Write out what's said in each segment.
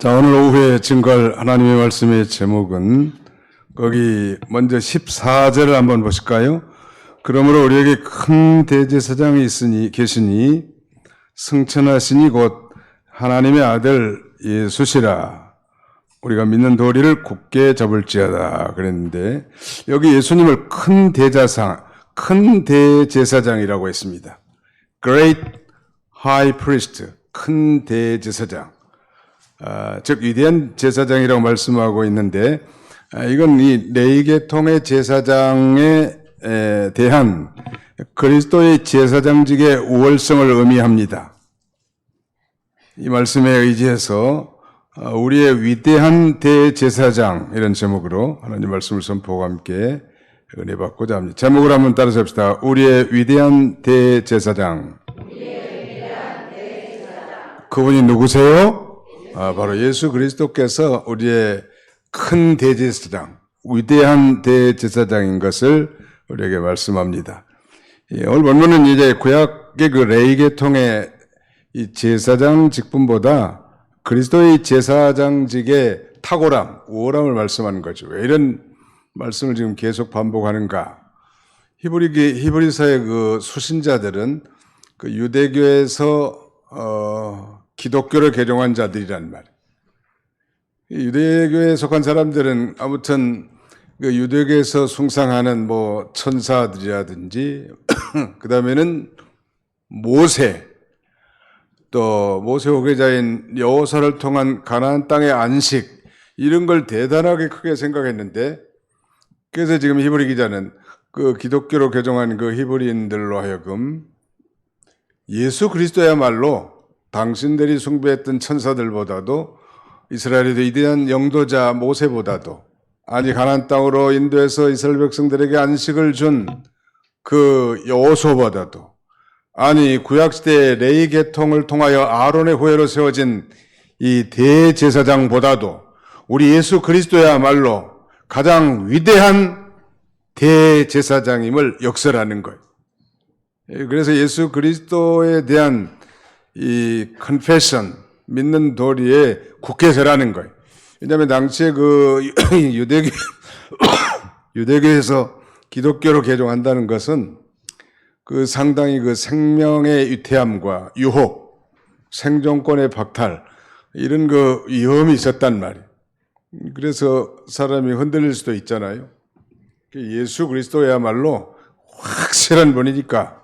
자, 오늘 오후에 증거할 하나님의 말씀의 제목은 거기 먼저 14절을 한번 보실까요? 그러므로 우리에게 큰 대제사장이 계시니 승천하시니 곧 하나님의 아들 예수시라. 우리가 믿는 도리를 굳게 잡을지어다 그랬는데 여기 예수님을 큰 대제사장이라고 했습니다. Great High Priest, 큰 대제사장. 즉 위대한 제사장이라고 말씀하고 있는데 이건 이 레위계통의 제사장에 대한 그리스도의 제사장직의 우월성을 의미합니다. 이 말씀에 의지해서 우리의 위대한 대제사장 이런 제목으로 하나님 말씀을 선포와 함께 은혜 받고자 합니다. 제목을 한번 따라서 합시다. 우리의 위대한 대제사장. 그분이 누구세요? 바로 예수 그리스도께서 우리의 큰 대제사장, 위대한 대제사장인 것을 우리에게 말씀합니다. 오늘 본문은 이제 구약의 그 레위계통의 이 제사장 직분보다 그리스도의 제사장직의 탁월함, 우월함을 말씀하는 거죠. 왜 이런 말씀을 지금 계속 반복하는가? 히브리서의 그 수신자들은 그 유대교에서 기독교를 개종한 자들이란 말이에요. 유대교에 속한 사람들은 아무튼 그 유대교에서 숭상하는 뭐 천사들이라든지 그 다음에는 모세, 또 모세 후계자인 여호사를 통한 가나안 땅의 안식 이런 걸 대단하게 크게 생각했는데 그래서 지금 히브리 기자는 그 기독교로 개종한 그 히브리인들로 하여금 예수 그리스도야말로 당신들이 숭배했던 천사들보다도 이스라엘의 위대한 영도자 모세보다도 아니 가나안 땅으로 인도해서 이스라엘 백성들에게 안식을 준 그 여호수아보다도 아니 구약시대의 레위계통을 통하여 아론의 후예로 세워진 이 대제사장보다도 우리 예수 그리스도야말로 가장 위대한 대제사장임을 역설하는 거예요. 그래서 예수 그리스도에 대한 이 confession, 믿는 도리에 굳게 서라는 거예요. 왜냐하면 당시에 그 유대교에서 기독교로 개종한다는 것은 그 상당히 그 생명의 위태함과 유혹, 생존권의 박탈 이런 그 위험이 있었단 말이에요. 그래서 사람이 흔들릴 수도 있잖아요. 예수 그리스도야말로 확실한 분이니까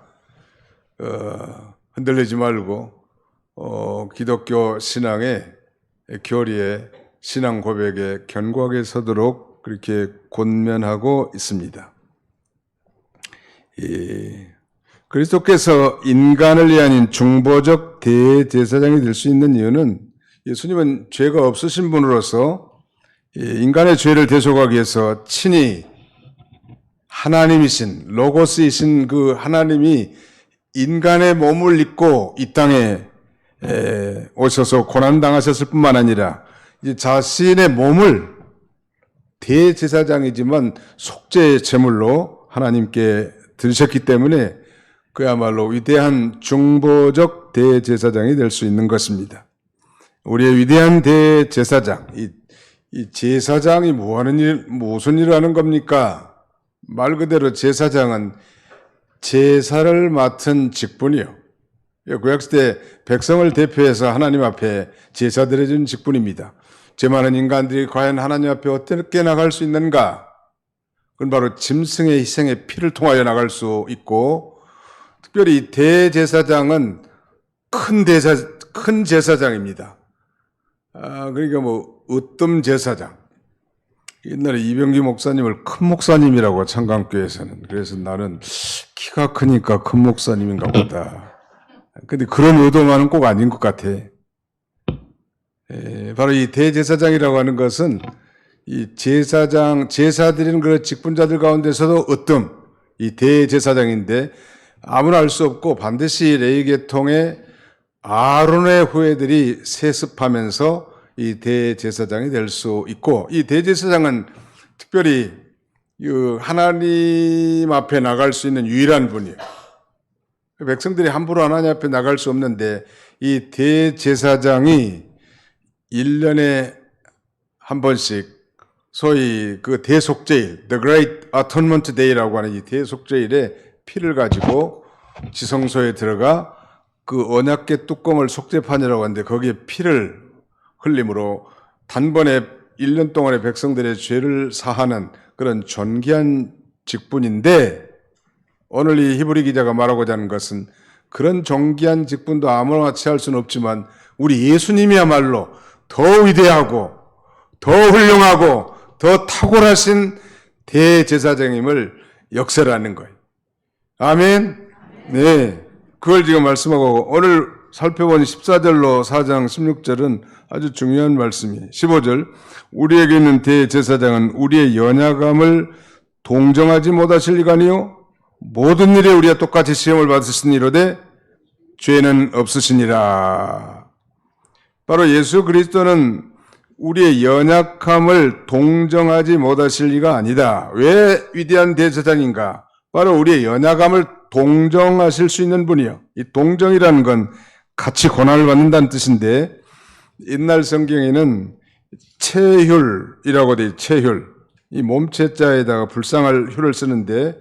흔들리지 말고 기독교 신앙의 교리에 신앙 고백에 견고하게 서도록 그렇게 권면하고 있습니다. 그리스도께서 인간을 위한 중보적 대제사장이 될 수 있는 이유는 예수님은 죄가 없으신 분으로서 인간의 죄를 대속하기 위해서 친히 하나님이신 로고스이신 그 하나님이 인간의 몸을 입고 이 땅에 오셔서 고난당하셨을 뿐만 아니라 이제 자신의 몸을 대제사장이지만 속죄의 제물로 하나님께 드리셨기 때문에 그야말로 위대한 중보적 대제사장이 될 수 있는 것입니다. 우리의 위대한 대제사장, 이 제사장이 무슨 일을 하는 겁니까? 말 그대로 제사장은 제사를 맡은 직분이요. 구약시대 백성을 대표해서 하나님 앞에 제사 드려준 직분입니다. 죄 많은 인간들이 과연 하나님 앞에 어떻게 나갈 수 있는가? 그건 바로 짐승의 희생의 피를 통하여 나갈 수 있고 특별히 대제사장은 큰 제사장입니다. 그러니까 뭐 으뜸 제사장. 옛날에 이병기 목사님을 큰 목사님이라고 창강교회에서는. 그래서 나는 키가 크니까 큰 목사님인가 보다. 근데 그런 의도만은 꼭 아닌 것 같아. 바로 이 대제사장이라고 하는 것은 이 제사 드리는 그런 직분자들 가운데서도 으뜸, 이 대제사장인데 아무나 알 수 없고 반드시 레위계통의 아론의 후예들이 세습하면서 이 대제사장이 될 수 있고 이 대제사장은 특별히 하나님 앞에 나갈 수 있는 유일한 분이에요. 백성들이 함부로 하나님 앞에 나갈 수 없는데 이 대제사장이 1년에 한 번씩 소위 그 대속죄일, The Great Atonement Day라고 하는 이 대속죄일에 피를 가지고 지성소에 들어가 그 언약궤 뚜껑을 속죄판이라고 하는데 거기에 피를 흘림으로 단번에 1년 동안의 백성들의 죄를 사하는 그런 존귀한 직분인데, 오늘 이 히브리 기자가 말하고자 하는 것은 그런 존귀한 직분도 아무나 취할 수는 없지만 우리 예수님이야말로 더 위대하고 더 훌륭하고 더 탁월하신 대제사장임을 역설하는 거예요. 아멘? 네. 그걸 지금 말씀하고, 오늘 살펴본 14절로 4장 16절은 아주 중요한 말씀이에요. 15절, 우리에게 있는 대제사장은 우리의 연약함을 동정하지 못하실 리가 아니요 모든 일에 우리가 똑같이 시험을 받으시니로되 죄는 없으시니라. 바로 예수 그리스도는 우리의 연약함을 동정하지 못하실 리가 아니다. 왜 위대한 대제사장인가? 바로 우리의 연약함을 동정하실 수 있는 분이요. 이 동정이라는 건 같이 고난을 받는다는 뜻인데, 옛날 성경에는 체휼이라고 돼 있어요. 체휼. 이 몸체자에다가 불쌍할 휼을 쓰는데,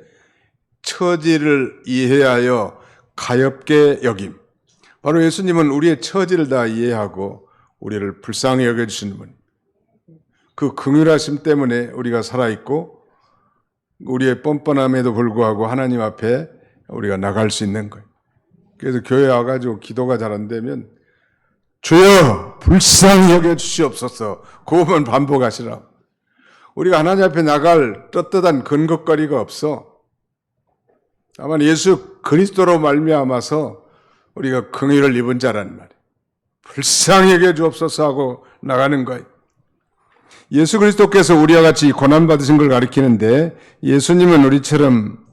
처지를 이해하여 가엾게 여김. 바로 예수님은 우리의 처지를 다 이해하고 우리를 불쌍히 여겨주시는 분. 그 긍휼하심 때문에 우리가 살아있고 우리의 뻔뻔함에도 불구하고 하나님 앞에 우리가 나갈 수 있는 거예요. 그래서 교회 와가지고 기도가 잘 안 되면 주여 불쌍히 여겨주시옵소서, 그것만 반복하시라. 우리가 하나님 앞에 나갈 떳떳한 근거거리가 없어. 다만 예수 그리스도로 말미암아서 우리가 긍휼을 입은 자란 말이에요. 불쌍히 여겨주옵소서 하고 나가는 거예요. 예수 그리스도께서 우리와 같이 고난받으신 걸 가리키는데, 예수님은 우리처럼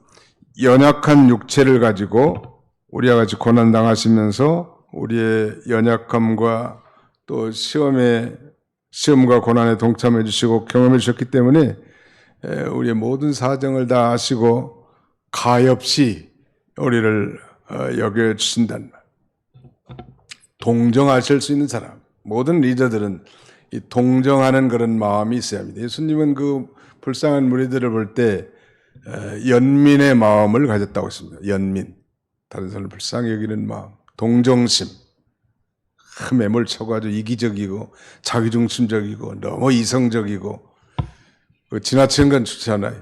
연약한 육체를 가지고 우리와 같이 고난당하시면서 우리의 연약함과 또 시험과 고난에 동참해 주시고 경험해 주셨기 때문에 우리의 모든 사정을 다 아시고 가엾이 우리를 여겨주신단 말. 동정하실 수 있는 사람. 모든 리더들은 이 동정하는 그런 마음이 있어야 합니다. 예수님은 그 불쌍한 무리들을 볼 때 연민의 마음을 가졌다고 했습니다. 연민. 다른 사람을 불쌍히 여기는 마음. 동정심. 매몰차고 아주 이기적이고 자기중심적이고 너무 이성적이고 지나치는 건 좋지 않아요.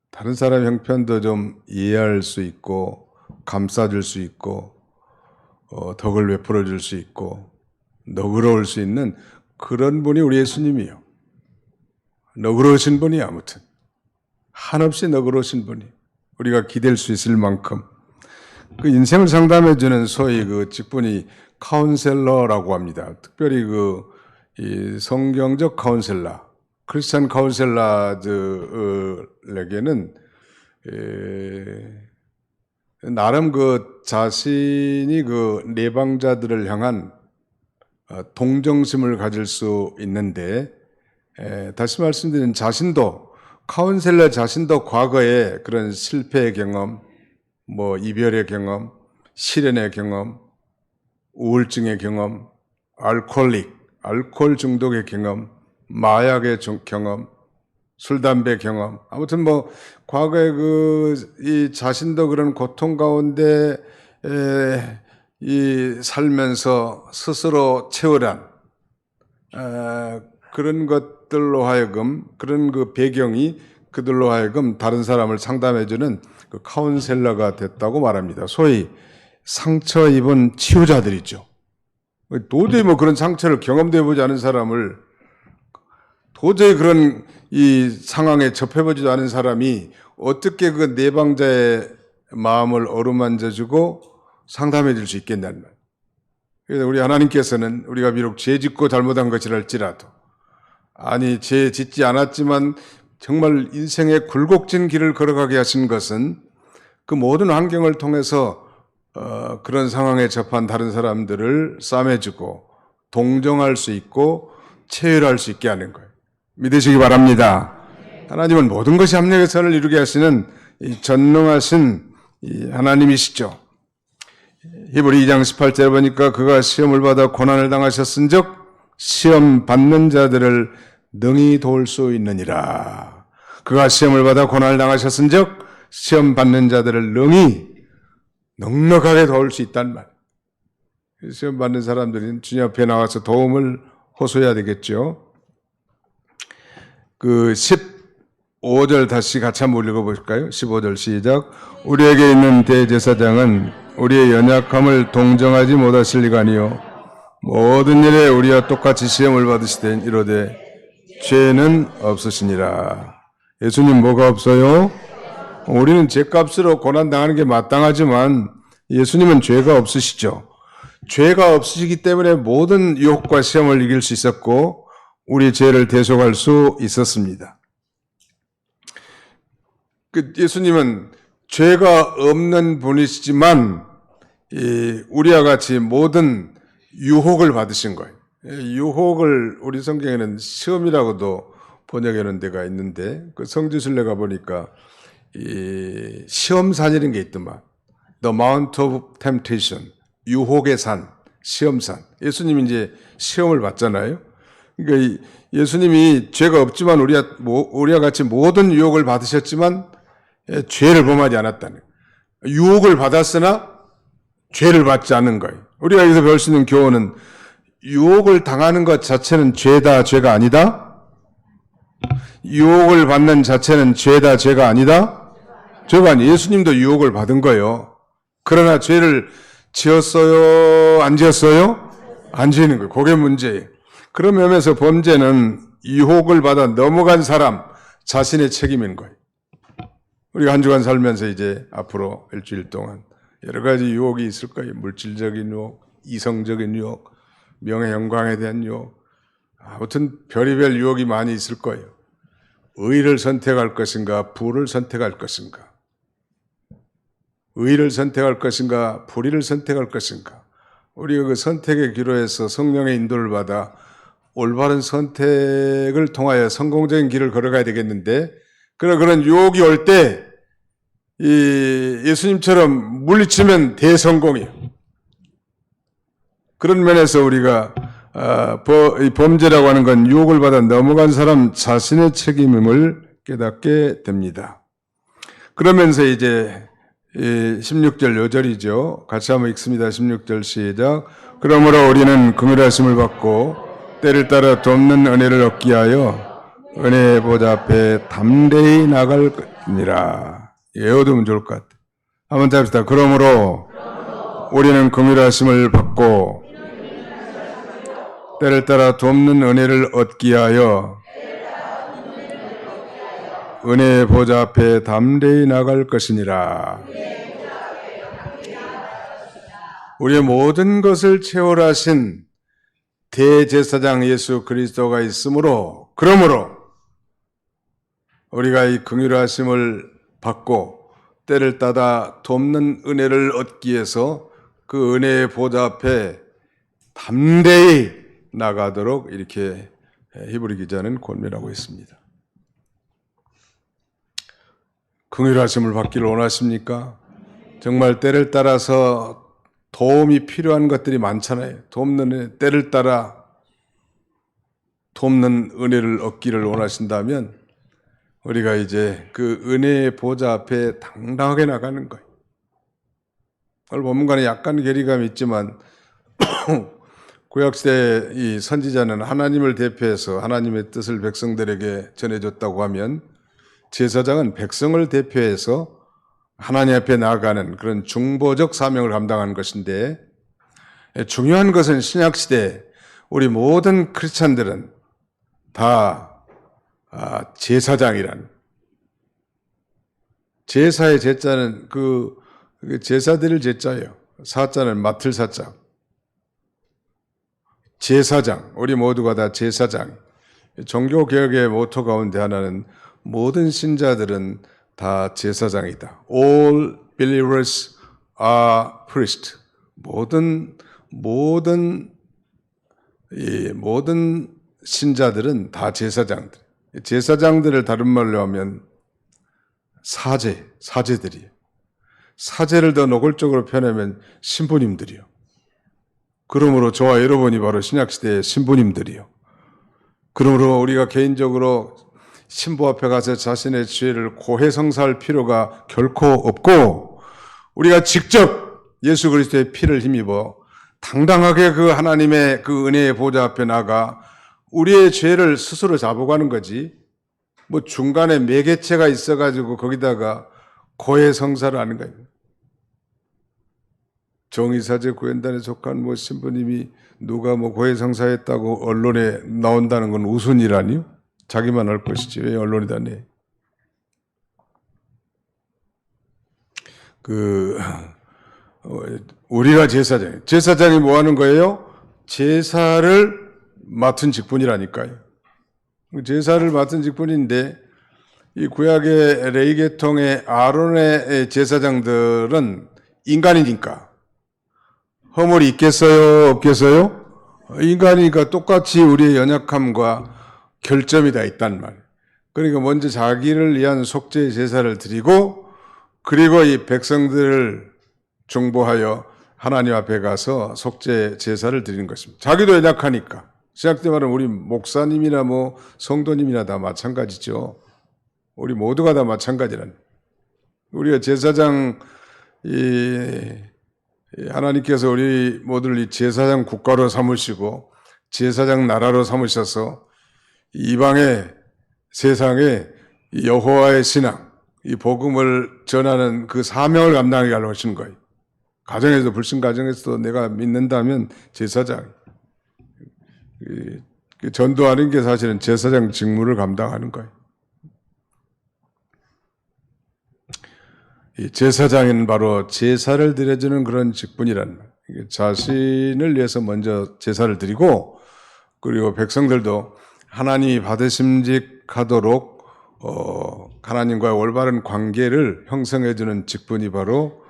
다른 사람의 형편도 좀 이해할 수 있고 감싸줄 수 있고 덕을 베풀어 줄 수 있고 너그러울 수 있는 그런 분이 우리 예수님이요. 너그러우신 분이, 아무튼 한없이 너그러우신 분이 우리가 기댈 수 있을 만큼 그 인생을 상담해 주는 소위 그 직분이 카운셀러라고 합니다. 특별히 이 성경적 카운셀러, 크리스찬 카운셀러들에게는 나름 자신이 내방자들을 향한 동정심을 가질 수 있는데, 다시 말씀드리면 카운셀러 자신도 과거에 그런 실패의 경험, 이별의 경험, 실연의 경험, 우울증의 경험, 알코올 중독의 경험, 마약의 경험, 술, 담배 경험, 아무튼 과거에 이 자신도 그런 고통 가운데 살면서 스스로 채워란 그런 것들로 하여금, 그런 배경이 그들로 하여금 다른 사람을 상담해주는 카운셀러가 됐다고 말합니다. 소위 상처 입은 치유자들이죠. 도저히 그런 상처를 경험해 보지 않은 사람을, 도저히 그런 이 상황에 접해보지도 않은 사람이 어떻게 그 내방자의 마음을 어루만져주고 상담해 줄 수 있겠냐는 말. 그래서 우리 하나님께서는 우리가 비록 죄 짓고 잘못한 것이랄지라도, 죄 짓지 않았지만 정말 인생의 굴곡진 길을 걸어가게 하신 것은 그 모든 환경을 통해서 그런 상황에 접한 다른 사람들을 싸매주고 동정할 수 있고 체휼할 수 있게 하는 거예요. 믿으시기 바랍니다. 하나님은 모든 것이 합력의 선을 이루게 하시는 이 전능하신 이 하나님이시죠. 히브리 2장 18절에 보니까 그가 시험을 받아 고난을 당하셨은즉 시험 받는 자들을 능히 도울 수 있느니라. 그가 시험을 받아 고난을 당하셨은즉 시험 받는 자들을 능히 넉넉하게 도울 수 있단 말. 시험 받는 사람들은 주님 앞에 나와서 도움을 호소해야 되겠죠. 그 15절 다시 같이 한번 읽어볼까요? 15절 시작. 우리에게 있는 대제사장은 우리의 연약함을 동정하지 못하실 리가 아니요 모든 일에 우리와 똑같이 시험을 받으시되 이르되 죄는 없으시니라. 예수님 뭐가 없어요? 우리는 죄값으로 고난당하는 게 마땅하지만 예수님은 죄가 없으시죠. 죄가 없으시기 때문에 모든 유혹과 시험을 이길 수 있었고 우리 죄를 대속할 수 있었습니다. 예수님은 죄가 없는 분이시지만 우리와 같이 모든 유혹을 받으신 거예요. 유혹을 우리 성경에는 시험이라고도 번역하는 데가 있는데 그 성지순례 가보니까 이 시험산이라는 게 있더만. The Mount of Temptation. 유혹의 산, 시험산. 예수님이 이제 시험을 받잖아요. 그러니까 예수님이 죄가 없지만 우리와 같이 모든 유혹을 받으셨지만 죄를 범하지 않았다는 거예요. 유혹을 받았으나 죄를 받지 않는 거예요. 우리가 여기서 배울 수 있는 교훈은 유혹을 당하는 것 자체는 죄다, 죄가 아니다? 유혹을 받는 자체는 죄다, 죄가 아니다? 죄가 아니에요. 예수님도 유혹을 받은 거예요. 그러나 죄를 지었어요? 안 지었어요? 안 지는 거예요. 그게 문제예요. 그런 면에서 범죄는 유혹을 받아 넘어간 사람 자신의 책임인 거예요. 우리가 한 주간 살면서 이제 앞으로 일주일 동안 여러 가지 유혹이 있을 거예요. 물질적인 유혹, 이성적인 유혹, 명예 영광에 대한 유혹. 아무튼 별의별 유혹이 많이 있을 거예요. 의를 선택할 것인가, 부를 선택할 것인가. 의를 선택할 것인가, 불의를 선택할 것인가. 우리가 그 선택의 기로에서 성령의 인도를 받아 올바른 선택을 통하여 성공적인 길을 걸어가야 되겠는데, 그런 유혹이 올 때, 예수님처럼 물리치면 대성공이에요. 그런 면에서 우리가, 범죄라고 하는 건 유혹을 받아 넘어간 사람 자신의 책임임을 깨닫게 됩니다. 그러면서 이제, 16절 요절이죠. 같이 한번 읽습니다. 16절 시작. 그러므로 우리는 긍휼하심을 받고 때를 따라 돕는 은혜를 얻기 위하여 은혜의 보좌 앞에 담대히 나갈 것이니라. 외워두면 좋을 것 같아요. 한번 더 합시다. 그러므로 우리는 긍휼하심을 받고 때를 따라 돕는 은혜를 얻기 위하여 은혜의 보좌 앞에 담대히 나갈 것이니라. 우리의 모든 것을 채워라신 대제사장 예수 그리스도가 있으므로, 그러므로 우리가 이 긍휼하심을 받고 때를 따라 돕는 은혜를 얻기 위해서 그 은혜의 보좌 앞에 담대히 나가도록 이렇게 히브리 기자는 권면하고 있습니다. 긍휼하심을 받기를 원하십니까? 정말 때를 따라서 도움이 필요한 것들이 많잖아요. 때를 따라 돕는 은혜를 얻기를 원하신다면 우리가 이제 그 은혜의 보좌 앞에 당당하게 나가는 거예요. 오늘 본문과는 약간 괴리감이 있지만 구약시대 이 선지자는 하나님을 대표해서 하나님의 뜻을 백성들에게 전해줬다고 하면 제사장은 백성을 대표해서 하나님 앞에 나아가는 그런 중보적 사명을 감당하는 것인데, 중요한 것은 신약시대 우리 모든 크리스찬들은 다 제사장이란, 제사의 제자는 그 제사드릴 제자예요. 사자는 맡을 사자. 제사장, 우리 모두가 다 제사장. 종교개혁의 모토 가운데 하나는 모든 신자들은 다 제사장이다. All believers are priests. 모든 신자들은 다 제사장들. 제사장들을 다른 말로 하면 사제들이에요. 사제를 더 노골적으로 표현하면 신부님들이요. 그러므로 저와 여러분이 바로 신약시대의 신부님들이요. 그러므로 우리가 개인적으로 신부 앞에 가서 자신의 죄를 고해성사할 필요가 결코 없고, 우리가 직접 예수 그리스도의 피를 힘입어 당당하게 그 하나님의 그 은혜의 보좌 앞에 나가 우리의 죄를 스스로 잡아가는 거지, 뭐 중간에 매개체가 있어가지고 거기다가 고해성사를 하는 거예요. 정의사제 구현단에 속한 뭐 신부님이 누가 뭐 고해성사했다고 언론에 나온다는 건 우스운 일 아니요? 자기만 할 것이지 왜 언론에다 내? 우리가 제사장이 뭐 하는 거예요? 제사를 맡은 직분이라니까요. 제사를 맡은 직분인데, 이 구약의 레위 계통의 아론의 제사장들은 인간이니까 허물이 있겠어요? 없겠어요? 인간이니까 똑같이 우리의 연약함과 결점이 다 있단 말이에요. 그러니까 먼저 자기를 위한 속죄 제사를 드리고, 그리고 이 백성들을 중보하여 하나님 앞에 가서 속죄 제사를 드리는 것입니다. 자기도 연약하니까. 신약 때 말하면 우리 목사님이나 뭐 성도님이나 다 마찬가지죠. 우리 모두가 다 마찬가지란. 우리가 제사장, 하나님께서 우리 모두를 이 제사장 국가로 삼으시고 제사장 나라로 삼으셔서 이방의 세상에 여호와의 신앙, 이 복음을 전하는 그 사명을 감당하게 하려고 하시는 거예요. 가정에서, 불신 가정에서도 내가 믿는다면 제사장, 전도하는 게 사실은 제사장 직무를 감당하는 거예요. 이 제사장은 바로 제사를 드려주는 그런 직분이란 말이에요. 자신을 위해서 먼저 제사를 드리고, 그리고 백성들도 하나님이 받으심직하도록 하나님과의 올바른 관계를 형성해주는 직분이 바로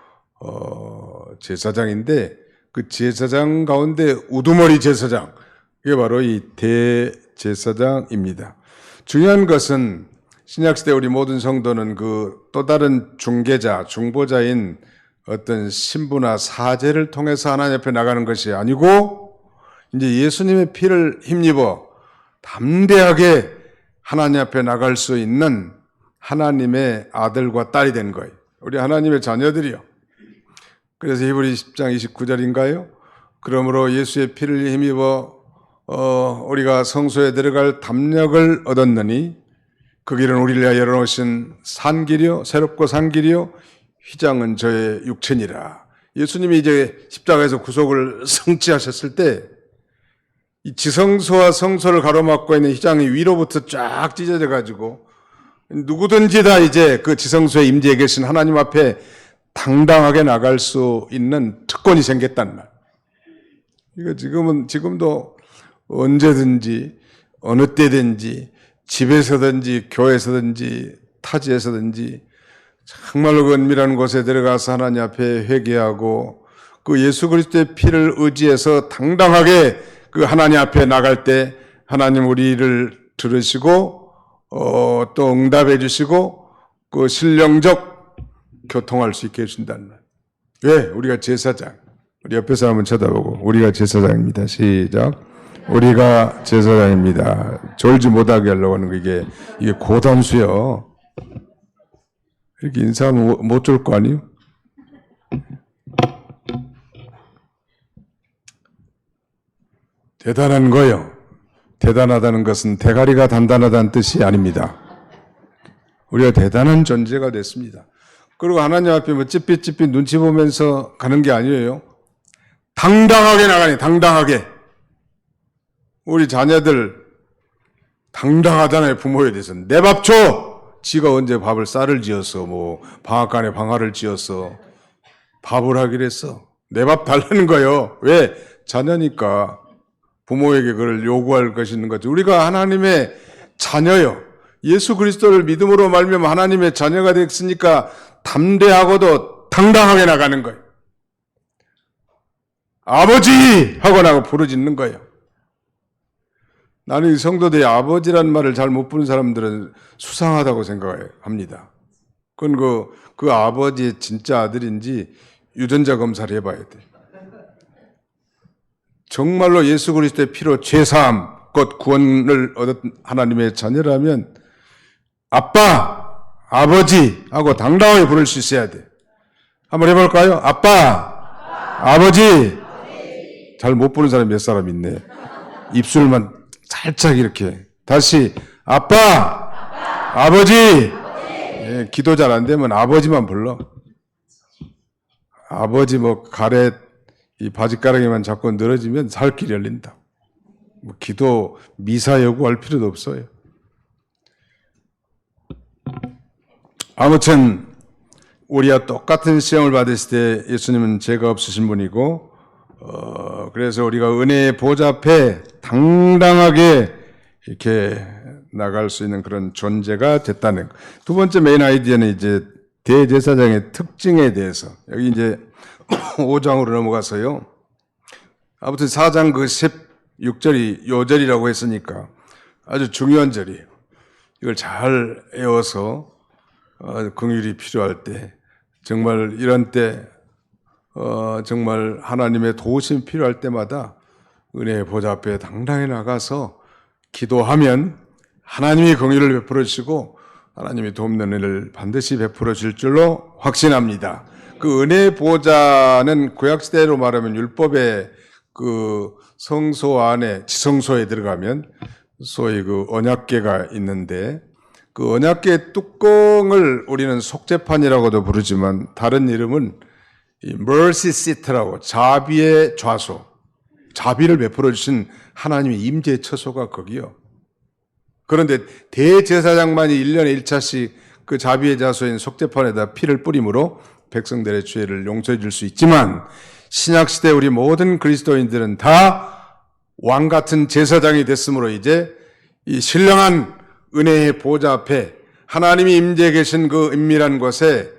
제사장인데, 그 제사장 가운데 우두머리 제사장, 이게 바로 이 대제사장입니다. 중요한 것은 신약시대 우리 모든 성도는 그 또 다른 중개자, 중보자인 어떤 신부나 사제를 통해서 하나님 앞에 나가는 것이 아니고, 이제 예수님의 피를 힘입어 담대하게 하나님 앞에 나갈 수 있는 하나님의 아들과 딸이 된 거예요. 우리 하나님의 자녀들이요. 그래서 히브리 10장 29절인가요? 그러므로 예수의 피를 힘입어 우리가 성소에 들어갈 담력을 얻었느니 그 길은 우리를 위하여 열어놓으신 산 길이요, 새롭고 산 길이요, 휘장은 저의 육체니라. 예수님이 이제 십자가에서 구속을 성취하셨을 때 이 지성소와 성소를 가로막고 있는 휘장이 위로부터 쫙 찢어져 가지고 누구든지 다 이제 그 지성소에 임재해 계신 하나님 앞에 당당하게 나갈 수 있는 특권이 생겼단 말. 이거 지금도 언제든지 어느 때든지 집에서든지 교회에서든지 타지에서든지 정말로 그 은밀한 곳에 들어가서 하나님 앞에 회개하고 그 예수 그리스도의 피를 의지해서 당당하게 그 하나님 앞에 나갈 때 하나님 우리를 들으시고 또 응답해 주시고 그 신령적 교통할 수 있게 해준다는 말. 왜? 우리가 제사장. 우리 옆에 사람은 쳐다보고 우리가 제사장입니다. 시작. 우리가 제사장입니다. 졸지 못하게 하려고 하는 거 이게 고단수요. 이렇게 인사하면 못 졸 거 아니에요? 대단한 거요. 대단하다는 것은 대가리가 단단하다는 뜻이 아닙니다. 우리가 대단한 존재가 됐습니다. 그리고 하나님 앞에 뭐 찌삐찌삐 눈치 보면서 가는 게 아니에요. 당당하게 나가니, 당당하게. 우리 자녀들 당당하잖아요. 부모에 대해서. 내 밥 줘! 지가 언제 밥을 쌀을 지어서 뭐 방앗간에 방아를 지어서 밥을 하기로 했어. 내 밥 달라는 거예요. 왜? 자녀니까 부모에게 그걸 요구할 것이 있는 거죠. 우리가 하나님의 자녀요. 예수 그리스도를 믿음으로 말미암아 하나님의 자녀가 됐으니까 담대하고도 당당하게 나가는 거예요. 아버지! 하고 나가 부르짖는 거예요. 나는 이 성도들이 아버지란 말을 잘 못 부르는 사람들은 수상하다고 생각합니다. 그건 그 아버지의 진짜 아들인지 유전자 검사를 해봐야 돼. 정말로 예수 그리스도의 피로 죄사함, 곧 구원을 얻은 하나님의 자녀라면 아빠, 아버지 하고 당당하게 부를 수 있어야 돼. 한번 해볼까요? 아빠, 아버지. 잘 못 부르는 사람이 몇 사람 있네. 입술만 살짝 이렇게. 다시 아빠, 아버지. 예, 기도 잘 안 되면 아버지만 불러. 아버지 뭐 가래 이 바지가랑이만 자꾸 늘어지면 살 길이 열린다. 뭐 기도 미사 요구할 필요도 없어요. 아무튼 우리와 똑같은 시험을 받으실 때 예수님은 죄가 없으신 분이고 그래서 우리가 은혜의 보좌 앞에 당당하게 이렇게 나갈 수 있는 그런 존재가 됐다는 것. 두 번째 메인 아이디어는 이제 대제사장의 특징에 대해서 여기 이제 5장으로 넘어가서요. 아무튼 4장 그 16절이 요절이라고 했으니까 아주 중요한 절이에요. 이걸 잘 외워서 긍휼이 필요할 때 정말 이런 때 정말 하나님의 도우심이 필요할 때마다 은혜의 보좌 앞에 당당히 나가서 기도하면 하나님이 긍휼을 베풀어 주시고 하나님이 돕는 은혜를 반드시 베풀어 줄 줄로 확신합니다. 그 은혜의 보좌는 구약시대로 말하면 율법의 그 성소 안에 지성소에 들어가면 소위 그 언약궤가 있는데 그 언약궤 뚜껑을 우리는 속죄판이라고도 부르지만 다른 이름은 이 mercy seat라고 자비의 좌소, 자비를 베풀어 주신 하나님의 임재의 처소가 거기요. 그런데 대제사장만이 1년에 1차씩 그 자비의 좌소인 속죄판에다 피를 뿌림으로 백성들의 죄를 용서해 줄 수 있지만 신약시대 우리 모든 그리스도인들은 다 왕 같은 제사장이 됐으므로 이제 이 신령한 은혜의 보좌 앞에 하나님이 임재해 계신 그 은밀한 곳에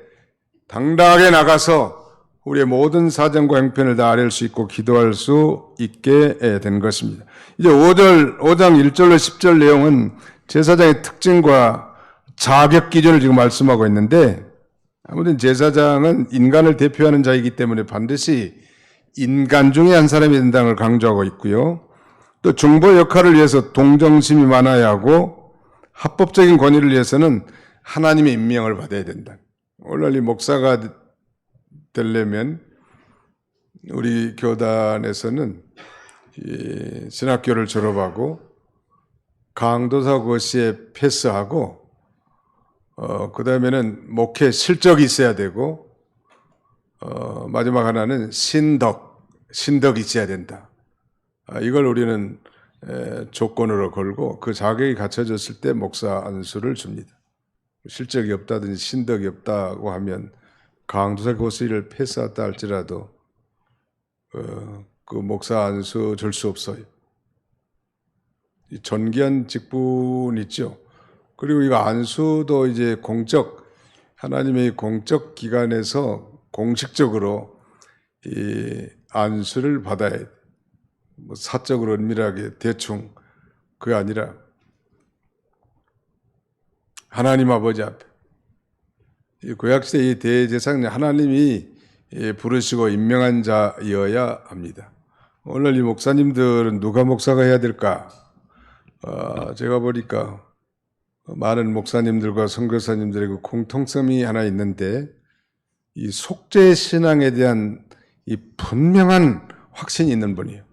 당당하게 나가서 우리의 모든 사정과 형편을 다 아뢰을 수 있고 기도할 수 있게 된 것입니다. 이제 5장 1절로 10절 내용은 제사장의 특징과 자격 기준을 지금 말씀하고 있는데 아무튼 제사장은 인간을 대표하는 자이기 때문에 반드시 인간 중에 한 사람이 된다는 걸 강조하고 있고요. 또 중보 역할을 위해서 동정심이 많아야 하고 합법적인 권위를 위해서는 하나님의 임명을 받아야 된다. 오늘날 이 목사가 되려면 우리 교단에서는 신학교를 졸업하고 강도사 고시에 패스하고 그 다음에는 목회 실적이 있어야 되고 마지막 하나는 신덕이 있어야 된다. 이걸 우리는 조건으로 걸고 그 자격이 갖춰졌을 때 목사 안수를 줍니다. 실적이 없다든지 신덕이 없다고 하면 강도사 고시를 패스했다 할지라도 그 목사 안수 줄 수 없어요. 이 존귀한 직분 있죠. 그리고 이거 안수도 이제 하나님의 공적 기관에서 공식적으로 이 안수를 받아야 돼. 뭐 사적으로 은밀하게 대충 그게 아니라 하나님 아버지 앞에 이 구약시대 이 대제사장은 하나님이 부르시고 임명한 자여야 합니다. 오늘 이 목사님들은 누가 목사가 해야 될까? 제가 보니까 많은 목사님들과 선교사님들의 그 공통점이 하나 있는데 이 속죄 신앙에 대한 이 분명한 확신이 있는 분이에요.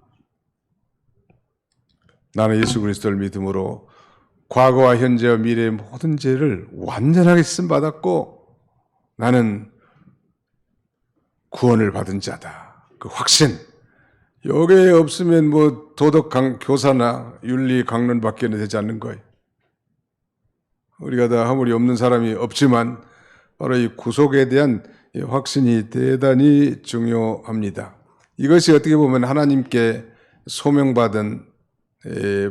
나는 예수 그리스도를 믿음으로 과거와 현재와 미래의 모든 죄를 완전하게 씻음받았고 나는 구원을 받은 자다. 그 확신. 여기에 없으면 뭐 도덕 교사나 윤리 강론 밖에 되지 않는 거예요. 우리가 다 아무리 없는 사람이 없지만 바로 이 구속에 대한 확신이 대단히 중요합니다. 이것이 어떻게 보면 하나님께 소명받은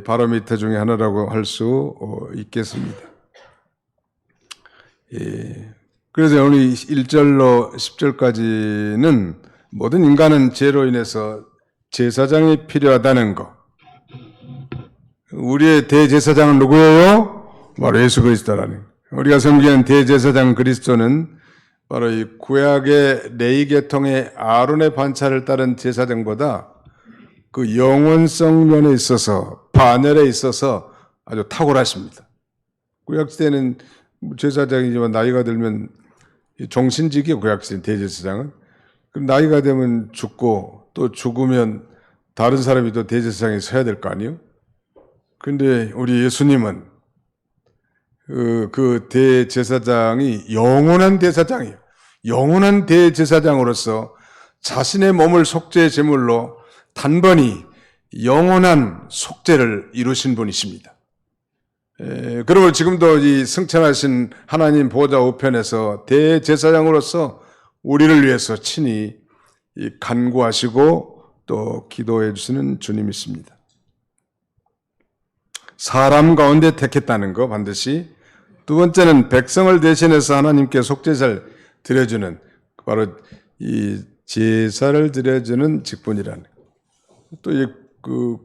바로미터 중에 하나라고 할 수 있겠습니다. 그래서 오늘 1절로 10절까지는 모든 인간은 죄로 인해서 제사장이 필요하다는 것. 우리의 대제사장은 누구예요? 바로 예수 그리스도라는 것. 우리가 섬기는 대제사장 그리스도는 바로 이 구약의 레위 계통의 아론의 반차를 따른 제사장보다 그 그 영혼성 면에 있어서, 반열에 있어서 아주 탁월하십니다. 구약시대는 제사장이지만 나이가 들면 종신직이에요, 구약시대 대제사장은. 그럼 나이가 되면 죽고 또 죽으면 다른 사람이 또 대제사장에 서야 될 거 아니에요? 근데 우리 예수님은 그 대제사장이 영원한 대제사장이에요. 영원한 대제사장으로서 자신의 몸을 속죄 제물로 단번이 영원한 속죄를 이루신 분이십니다. 그러므로 지금도 이 승천하신 하나님 보좌 우편에서 대제사장으로서 우리를 위해서 친히 간구하시고 또 기도해 주시는 주님이십니다. 사람 가운데 택했다는 거 반드시. 두 번째는 백성을 대신해서 하나님께 속죄를 드려주는, 바로 이 제사를 드려주는 직분이라는 거. 또 그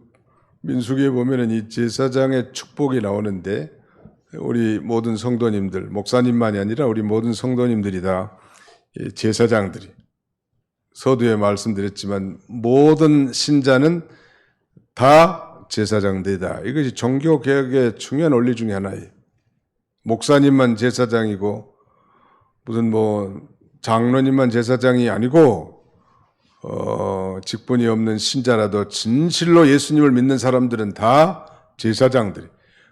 민수기에 보면은 이 제사장의 축복이 나오는데, 우리 모든 성도님들, 목사님만이 아니라 우리 모든 성도님들이 다 제사장들이, 서두에 말씀드렸지만 모든 신자는 다 제사장들이다. 이것이 종교개혁의 중요한 원리 중에 하나예요. 목사님만 제사장이고 무슨 장로님만 제사장이 아니고 직분이 없는 신자라도 진실로 예수님을 믿는 사람들은 다 제사장들이.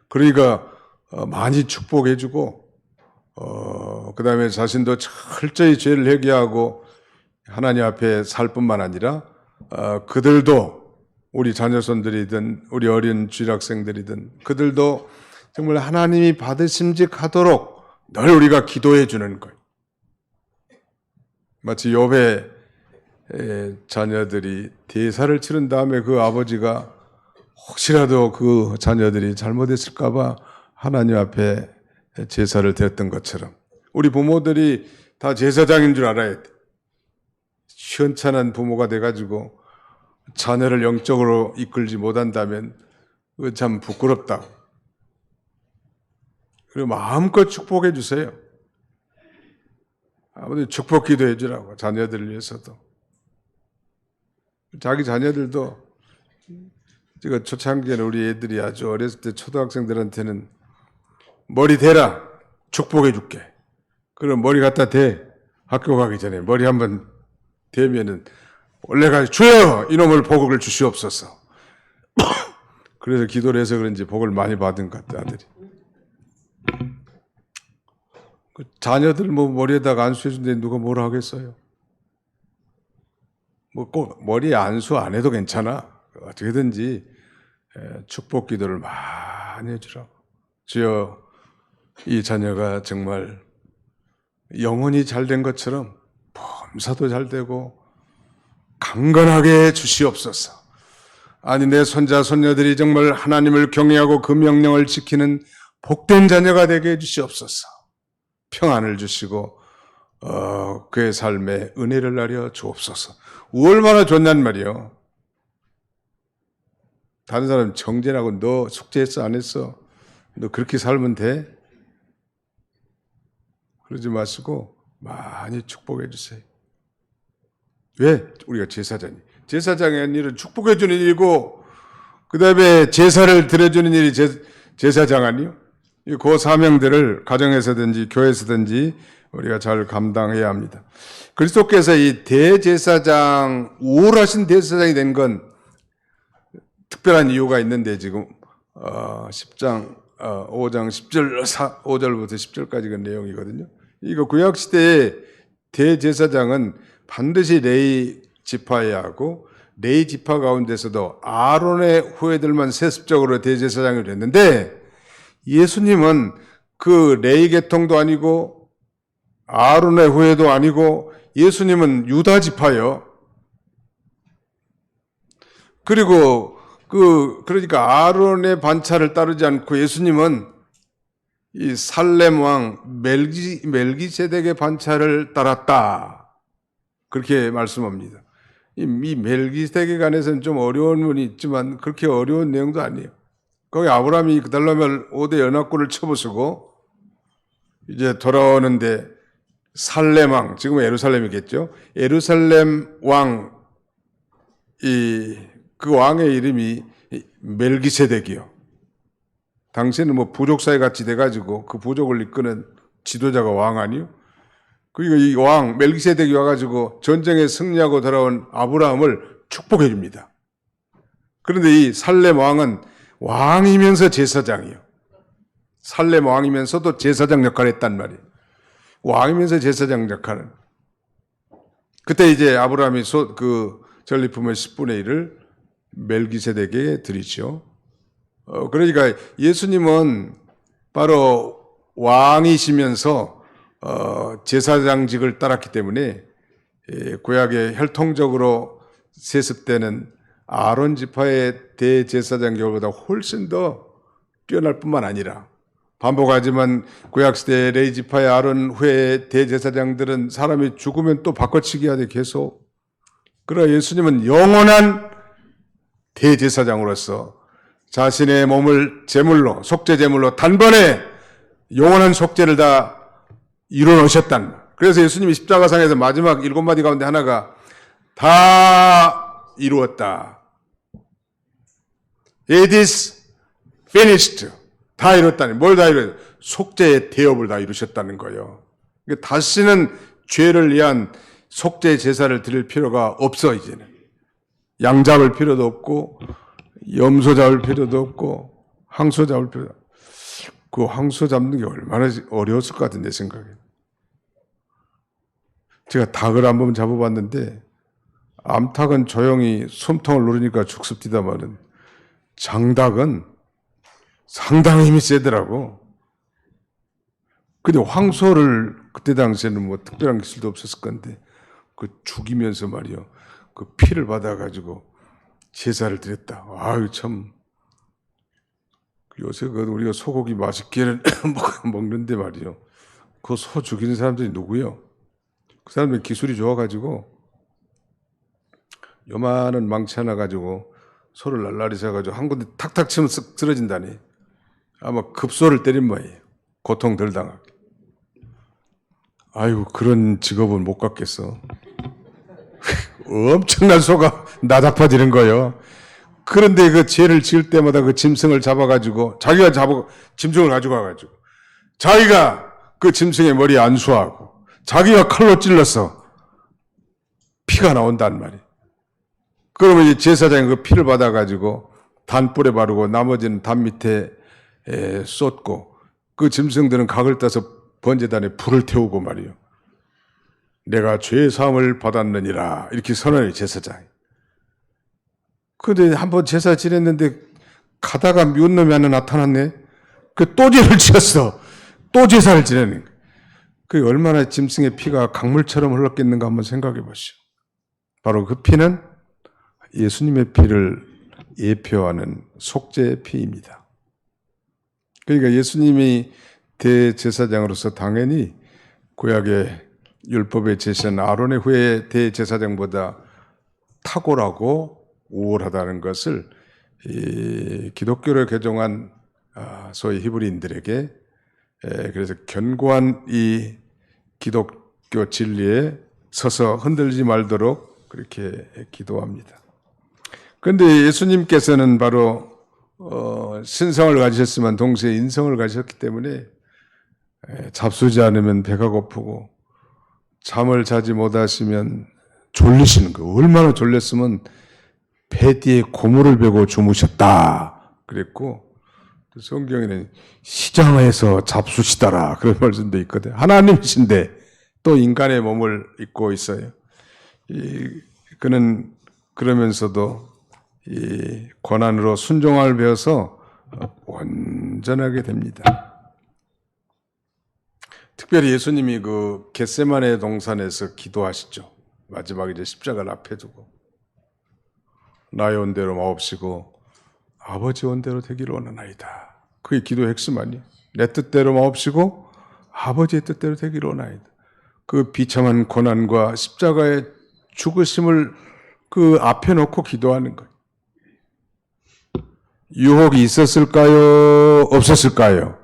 그러니까 많이 축복해주고 그 다음에 자신도 철저히 죄를 회개하고 하나님 앞에 살 뿐만 아니라 그들도, 우리 자녀손들이든 우리 어린 주일학생들이든 그들도 정말 하나님이 받으심직하도록 늘 우리가 기도해 주는 거예요. 마치 욥의 자녀들이 대사를 치른 다음에 그 아버지가 혹시라도 그 자녀들이 잘못했을까 봐 하나님 앞에 제사를 드렸던 것처럼 우리 부모들이 다 제사장인 줄 알아야 돼. 시원찮은 부모가 돼가지고 자녀를 영적으로 이끌지 못한다면 그거 참 부끄럽다. 그리고 마음껏 축복해 주세요. 아버지 축복 기도해 주라고, 자녀들을 위해서도. 자기 자녀들도, 제가 초창기에는 우리 애들이 아주 어렸을 때 초등학생들한테는 머리 대라, 축복해 줄게. 그럼 머리 갖다 대. 학교 가기 전에 머리 한번 대면은 원래가 주여 이놈을 복을 주시옵소서. 그래서 기도를 해서 그런지 복을 많이 받은 것 같아, 아들이. 그 자녀들 머리에다가 안수해 준데 누가 뭐라 하겠어요? 꼭 머리에 안수 안 해도 괜찮아. 어떻게든지 축복 기도를 많이 해주라고. 주여, 이 자녀가 정말 영혼이 잘된 것처럼 범사도 잘 되고 강건하게 주시옵소서. 아니, 내 손자 손녀들이 정말 하나님을 경외하고 그 명령을 지키는 복된 자녀가 되게 해주시옵소서. 평안을 주시고 그의 삶에 은혜를 나려 주옵소서. 얼마나 좋냔 말이요. 다른 사람 정죄하고 너 숙제했어 안 했어? 너 그렇게 살면 돼? 그러지 마시고 많이 축복해 주세요. 왜? 우리가 제사장이. 제사장의 일은 축복해 주는 일이고 그 다음에 제사를 드려주는 일이 제사장 아니요? 그 사명들을 가정에서든지 교회에서든지 우리가 잘 감당해야 합니다. 그리스도께서 이 대제사장, 우월하신 대제사장이 된 건 특별한 이유가 있는데 지금 10장 5장 10절 5절부터 10절까지 그 내용이거든요. 이거 구약시대의 대제사장은 반드시 레위 지파여야 하고 레위 지파 가운데서도 아론의 후예들만 세습적으로 대제사장이 됐는데 예수님은 그 레위 계통도 아니고 아론의 후예도 아니고 예수님은 유다 지파요. 그리고 그러니까 아론의 반차를 따르지 않고 예수님은 이 살렘 왕 멜기세덱의 반차를 따랐다. 그렇게 말씀합니다. 이 멜기세덱에 관해서는 좀 어려운 부분이 있지만 그렇게 어려운 내용도 아니에요. 거기 아브라함이 그달라면 5대 연합군을 쳐부수고 이제 돌아오는데 살렘 왕, 지금 예루살렘이겠죠. 예루살렘 왕 그 왕의 이름이 멜기세덱이요. 당시에는 뭐 부족사회 같이 돼가지고 그 부족을 이끄는 지도자가 왕 아니요? 그리고 이 왕 멜기세덱이 와가지고 전쟁에 승리하고 돌아온 아브라함을 축복해 줍니다. 그런데 이 살렘 왕은 왕이면서 제사장이요. 살렘 왕이면서도 제사장 역할을 했단 말이에요. 왕이면서 제사장 역할은. 그때 이제 아브라함이 그 전리품의 10분의 1을 멜기세덱에게 드리죠. 그러니까 예수님은 바로 왕이시면서 제사장직을 따랐기 때문에 구약의 혈통적으로 세습되는 아론 지파의 대제사장 계보다 훨씬 더 뛰어날 뿐만 아니라 반복하지만 구약시대 레위 지파의 아론 후의 대제사장들은 사람이 죽으면 또 바꿔치기 하되 계속. 그러나 예수님은 영원한 대제사장으로서 자신의 몸을 제물로 속죄 제물로 단번에 영원한 속죄를 다 이루어놓으셨단. 그래서 예수님이 십자가상에서 마지막 7마디 가운데 하나가 다 이루었다. It is finished. 다 이뤘다니. 뭘 다 이뤘어요? 속죄의 대업을 다 이루셨다는 거예요. 그러니까 다시는 죄를 위한 속죄 제사를 드릴 필요가 없어 이제는. 양 잡을 필요도 없고 염소 잡을 필요도 없고 항소 잡을 필요도 없고. 그 항소 잡는 게 얼마나 어려웠을 것 같은데 생각에. 제가 닭을 한번 잡아봤는데 암탉은 조용히 숨통을 누르니까 죽습니다마는 장닭은 상당히 힘이 세더라고. 근데 황소를 그때 당시에는 뭐 특별한 기술도 없었을 건데 그 죽이면서 말이요. 그 피를 받아가지고 제사를 드렸다. 아유 참. 요새 그 우리가 소고기 맛있게 먹는데 말이요. 그 소 죽이는 사람들이 누구요? 그 사람들이 기술이 좋아가지고 요만한 망치 하나 가지고 소를 날라리 세가지고 한 군데 탁탁 치면 쓱 쓰러진다니. 아마 급소를 때린 모양이에요. 고통 덜 당하게. 아이고 그런 직업은 못 갖겠어. 엄청난 소가 나다파지는 거예요. 그런데 그 죄를 지을 때마다 그 짐승을 잡아가지고 자기가 짐승을 가지고 와가지고 자기가 그 짐승의 머리에 안수하고 자기가 칼로 찔러서 피가 나온단 말이에요. 그러면 이제 제사장이 그 피를 받아가지고 단뿔에 바르고 나머지는 단 밑에 쏟고 그 짐승들은 각을 따서 번제단에 불을 태우고 말이요. 내가 죄의 사함을 받았느니라 이렇게 선언해요 제사장이. 그런데 한번 제사 지냈는데 가다가 미운 놈이 하나 나타났네. 그 또 죄를 지었어. 또 제사를 지내는 거예요. 그 얼마나 짐승의 피가 강물처럼 흘렀겠는가 한번 생각해 보시오. 바로 그 피는 예수님의 피를 예표하는 속죄의 피입니다. 그러니까 예수님이 대제사장으로서 당연히 구약의 율법에 제시한 아론의 후의 대제사장보다 탁월하고 우월하다는 것을 기독교를 개종한 소위 히브리인들에게 그래서 견고한 이 기독교 진리에 서서 흔들리지 말도록 그렇게 기도합니다. 그런데 예수님께서는 바로 신성을 가지셨지만 동시에 인성을 가지셨기 때문에 잡수지 않으면 배가 고프고 잠을 자지 못하시면 졸리시는 거예요. 얼마나 졸렸으면 배 뒤에 고무를 베고 주무셨다 그랬고 성경에는 시장에서 잡수시더라 그런 말씀도 있거든요. 하나님이신데 또 인간의 몸을 입고 있어요. 그는 그러면서도 이 고난으로 순종을 배워서 온전하게 됩니다. 특별히 예수님이 그 겟세마네 동산에서 기도하시죠. 마지막에 이제 십자가를 앞에 두고 나의 원대로 마옵시고 아버지 원대로 되기를 원하나이다. 그게 기도의 핵심 아니에요. 내 뜻대로 마옵시고 아버지의 뜻대로 되기를 원하나이다. 그 비참한 고난과 십자가의 죽으심을 그 앞에 놓고 기도하는 거예요. 유혹이 있었을까요? 없었을까요?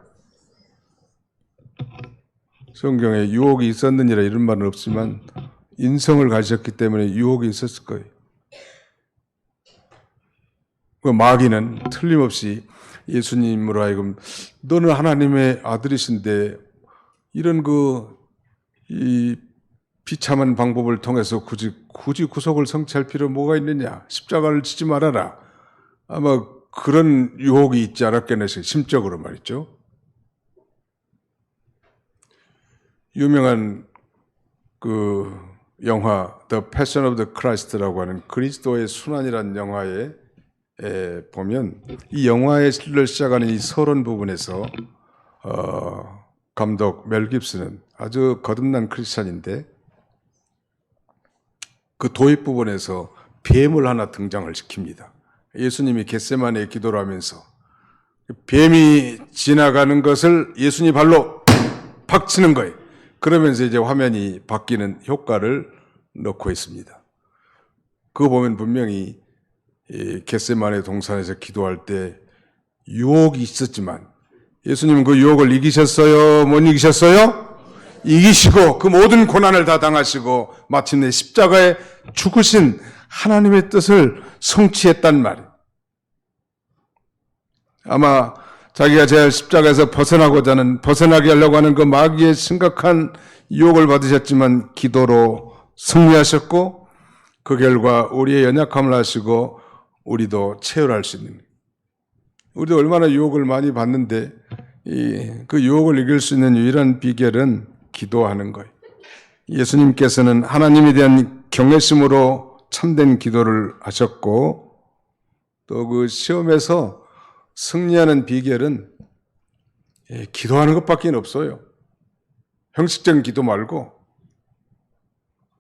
성경에 유혹이 있었느니라 이런 말은 없지만 인성을 가지셨기 때문에 유혹이 있었을 거예요. 그 마귀는 틀림없이 예수님으로 하여금 너는 하나님의 아들이신데 이런 이 비참한 방법을 통해서 굳이 구속을 성취할 필요 뭐가 있느냐? 십자가를 지지 말아라. 아마 그런 유혹이 있지 않았겠느냐, 심적으로 말이죠. 유명한 영화 The Passion of the Christ라고 하는 그리스도의 순환이라는 영화에 보면 이 영화의 실를 시작하는 이 서론 부분에서 감독 멜 깁슨은 아주 거듭난 크리스찬인데 그 도입 부분에서 뱀을 하나 등장을 시킵니다. 예수님이 겟세마네에 기도를 하면서 뱀이 지나가는 것을 예수님 발로 팍 치는 거예요. 그러면서 이제 화면이 바뀌는 효과를 넣고 있습니다. 그거 보면 분명히 겟세마네 동산에서 기도할 때 유혹이 있었지만 예수님은 그 유혹을 이기셨어요? 못 이기셨어요? 이기시고 그 모든 고난을 다 당하시고 마침내 십자가에 죽으신 하나님의 뜻을 성취했단 말이에요. 아마 자기가 제일 십자가에서 벗어나게 하려고 하는 그 마귀의 심각한 유혹을 받으셨지만 기도로 승리하셨고 그 결과 우리의 연약함을 아시고 우리도 체험할 수 있는, 우리도 얼마나 유혹을 많이 받는데 그 유혹을 이길 수 있는 유일한 비결은 기도하는 거예요. 예수님께서는 하나님에 대한 경외심으로 참된 기도를 하셨고 또 그 시험에서 승리하는 비결은 기도하는 것밖에 없어요. 형식적인 기도 말고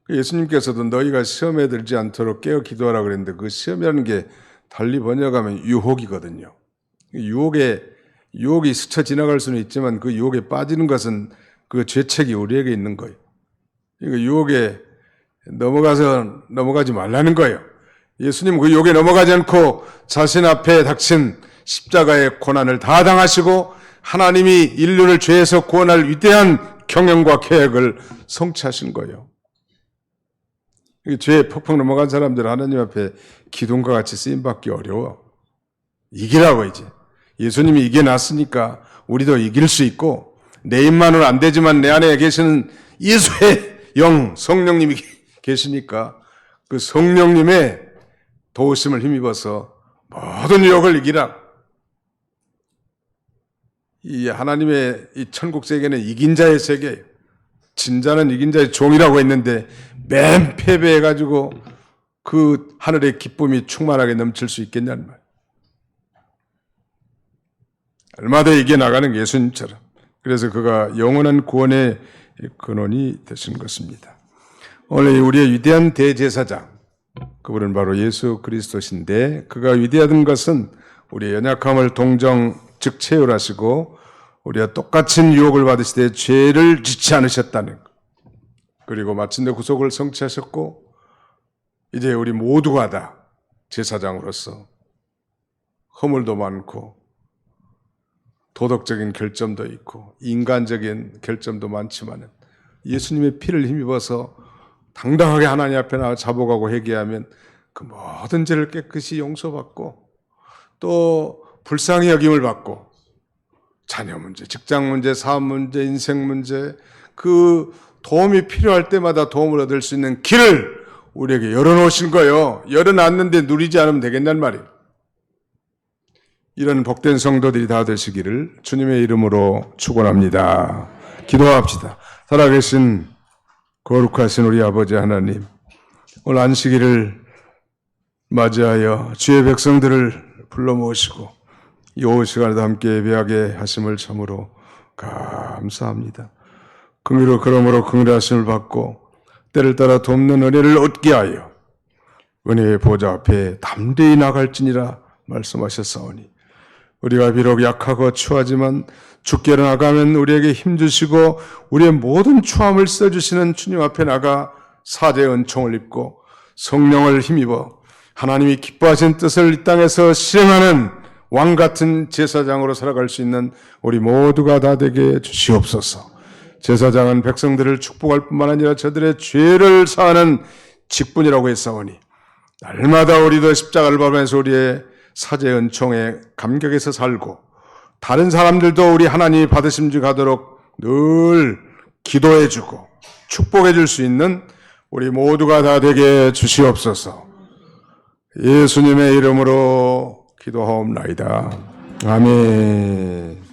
예수님께서도 너희가 시험에 들지 않도록 깨어 기도하라 그랬는데 그 시험이라는 게 달리 번역하면 유혹이거든요. 유혹이 스쳐 지나갈 수는 있지만 그 유혹에 빠지는 것은 그 죄책이 우리에게 있는 거예요. 그러니까 유혹에 넘어가지 말라는 거예요. 예수님은 그 유혹에 넘어가지 않고 자신 앞에 닥친 십자가의 고난을 다 당하시고 하나님이 인류를 죄에서 구원할 위대한 경영과 계획을 성취하신 거예요. 죄에 퍽퍽 넘어간 사람들은 하나님 앞에 기둥과 같이 쓰임받기 어려워. 이기라고 이제. 예수님이 이겨놨으니까 우리도 이길 수 있고 내 힘만으로는 안 되지만 내 안에 계시는 예수의 영 성령님이 계시니까 그 성령님의 도우심을 힘입어서 모든 유혹을 이기라. 이 하나님의 이 천국 세계는 이긴 자의 세계예요. 진자는 이긴 자의 종이라고 했는데 맨 패배해가지고 그 하늘의 기쁨이 충만하게 넘칠 수 있겠냐는 말. 얼마나 이겨나가는 예수님처럼. 그래서 그가 영원한 구원의 근원이 되신 것입니다. 오늘 우리의 위대한 대제사장, 그분은 바로 예수 그리스도신데 그가 위대하던 것은 우리의 연약함을 즉 체휼하시고 우리가 똑같은 유혹을 받으시되 죄를 짓지 않으셨다는 것. 그리고 마침내 구속을 성취하셨고 이제 우리 모두가 다 제사장으로서 허물도 많고 도덕적인 결점도 있고 인간적인 결점도 많지만 예수님의 피를 힘입어서 당당하게 하나님 앞에 나와 자복하고 회개하면 그 모든 죄를 깨끗이 용서받고 또 불쌍히 여김을 받고 자녀 문제, 직장 문제, 사업 문제, 인생 문제 그 도움이 필요할 때마다 도움을 얻을 수 있는 길을 우리에게 열어놓으신 거예요. 열어놨는데 누리지 않으면 되겠냔 말이에요. 이런 복된 성도들이 다 되시기를 주님의 이름으로 축원합니다. 기도합시다. 살아계신 거룩하신 우리 아버지 하나님, 오늘 안식일을 맞이하여 주의 백성들을 불러 모시고 이 오후 시간에도 함께 예배하게 하심을 참으로 감사합니다. 그러므로 긍휼하심을 받고 때를 따라 돕는 은혜를 얻게 하여 은혜의 보좌 앞에 담대히 나갈지니라 말씀하셨사오니 우리가 비록 약하고 추하지만 주께 나가면 우리에게 힘주시고 우리의 모든 추함을 써주시는 주님 앞에 나가 사제의 은총을 입고 성령을 힘입어 하나님이 기뻐하신 뜻을 이 땅에서 실행하는 왕같은 제사장으로 살아갈 수 있는 우리 모두가 다 되게 주시옵소서. 제사장은 백성들을 축복할 뿐만 아니라 저들의 죄를 사하는 직분이라고 했사오니 날마다 우리도 십자가를 밟으면서 우리의 사제 은총에 감격해서 살고 다른 사람들도 우리 하나님이 받으심지 가도록 늘 기도해주고 축복해줄 수 있는 우리 모두가 다 되게 주시옵소서. 예수님의 이름으로 기도하옵나이다. 아멘.